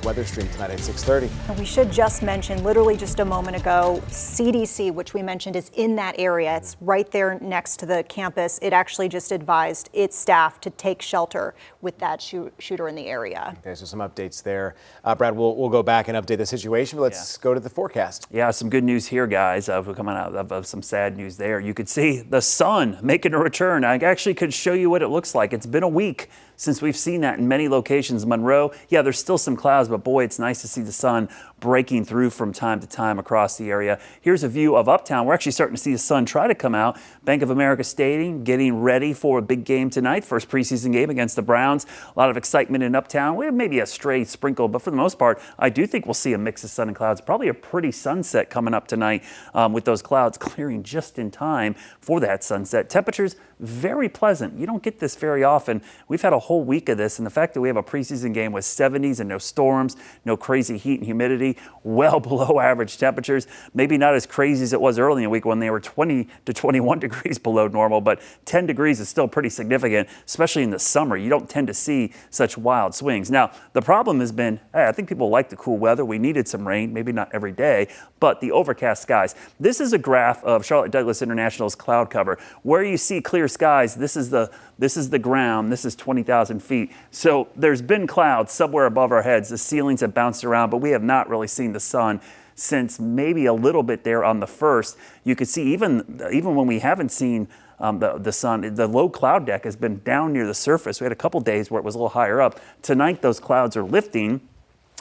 Weather stream tonight at 6:30. And we should just mention, literally just a moment ago, CDC, which we mentioned, is in that area. It's right there next to the campus. It actually just advised its staff to take shelter with that shooter in the area. Okay, so some updates there. Brad, we'll go back and update the situation, but let's go to the forecast. Yeah, some good news here, guys. We're coming out of some sad news there. You could see the sun making a return. I actually could show you what it looks like. It's been a week since we've seen that in many locations. Monroe, yeah, there's still some clouds, but boy, it's nice to see the sun breaking through from time to time across the area. Here's a view of Uptown. We're actually starting to see the sun try to come out. Bank of America Stadium getting ready for a big game tonight, first preseason game against the Browns. A lot of excitement in Uptown. We have maybe a stray sprinkle, but for the most part, I do think we'll see a mix of sun and clouds. Probably a pretty sunset coming up tonight with those clouds clearing just in time for that sunset. Temperatures very pleasant. You don't get this very often. We've had a whole week of this, and the fact that we have a preseason game with 70s and no storms, no crazy heat and humidity, well below average temperatures. Maybe not as crazy as it was early in the week when they were 20 to 21 degrees below normal, but 10 degrees is still pretty significant, especially in the summer. You don't tend to see such wild swings. Now, the problem has been, I think people like the cool weather. We needed some rain, maybe not every day, but the overcast skies. This is a graph of Charlotte Douglas International's cloud cover. Where you see clear skies, this is the ground. This is 20,000 feet. So there's been clouds somewhere above our heads. The ceilings have bounced around, but we have not really seen the sun since maybe a little bit there on the 1st. You could see even when we haven't seen the sun, the low cloud deck has been down near the surface. We had a couple days where it was a little higher up. Tonight, those clouds are lifting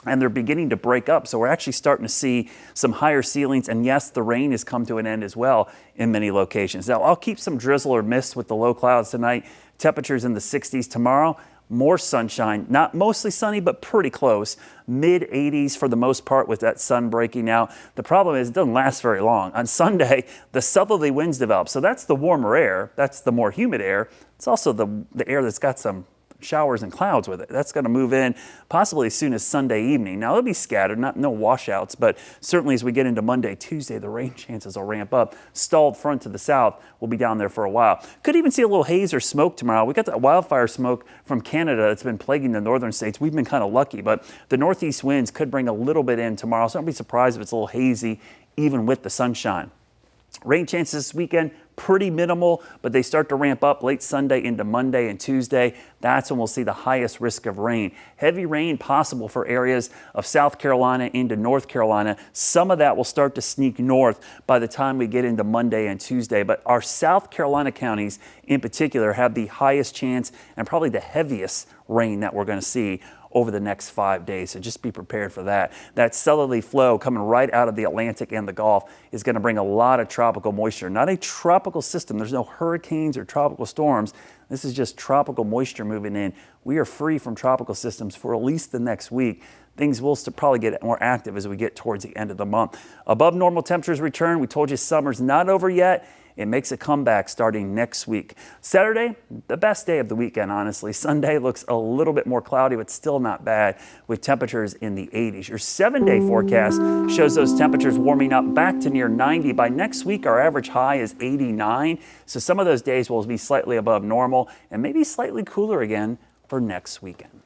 and they're beginning to break up. So we're actually starting to see some higher ceilings. And yes, the rain has come to an end as well in many locations. Now, I'll keep some drizzle or mist with the low clouds tonight. Temperatures in the 60s tomorrow. More sunshine, not mostly sunny, but pretty close. Mid 80s for the most part with that sun breaking out. The problem is it doesn't last very long. On Sunday, the southerly winds develop. So that's the warmer air. That's the more humid air. It's also the air that's got some showers and clouds with it. That's going to move in possibly as soon as Sunday evening. Now, it'll be scattered, no washouts, but certainly as we get into Monday, Tuesday, the rain chances will ramp up. Stalled front to the south will be down there for a while. Could even see a little haze or smoke tomorrow. We got that wildfire smoke from Canada that's been plaguing the northern states. We've been kind of lucky, but the northeast winds could bring a little bit in tomorrow, so don't be surprised if it's a little hazy even with the sunshine. Rain chances this weekend, pretty minimal, but they start to ramp up late Sunday into Monday and Tuesday. That's when we'll see the highest risk of rain. Heavy rain possible for areas of South Carolina into North Carolina. Some of that will start to sneak north by the time we get into Monday and Tuesday. But our South Carolina counties in particular have the highest chance and probably the heaviest rain that we're going to see over the next 5 days. So just be prepared for that. That southerly flow coming right out of the Atlantic and the Gulf is going to bring a lot of tropical moisture. Not a tropical system. There's no hurricanes or tropical storms. This is just tropical moisture moving in. We are free from tropical systems for at least the next week. Things will probably get more active as we get towards the end of the month. Above normal temperatures return. We told you summer's not over yet. It makes a comeback starting next week. Saturday, the best day of the weekend, honestly. Sunday looks a little bit more cloudy, but still not bad with temperatures in the 80s. Your 7-day forecast shows those temperatures warming up back to near 90. By next week, our average high is 89. So some of those days will be slightly above normal and maybe slightly cooler again for next weekend.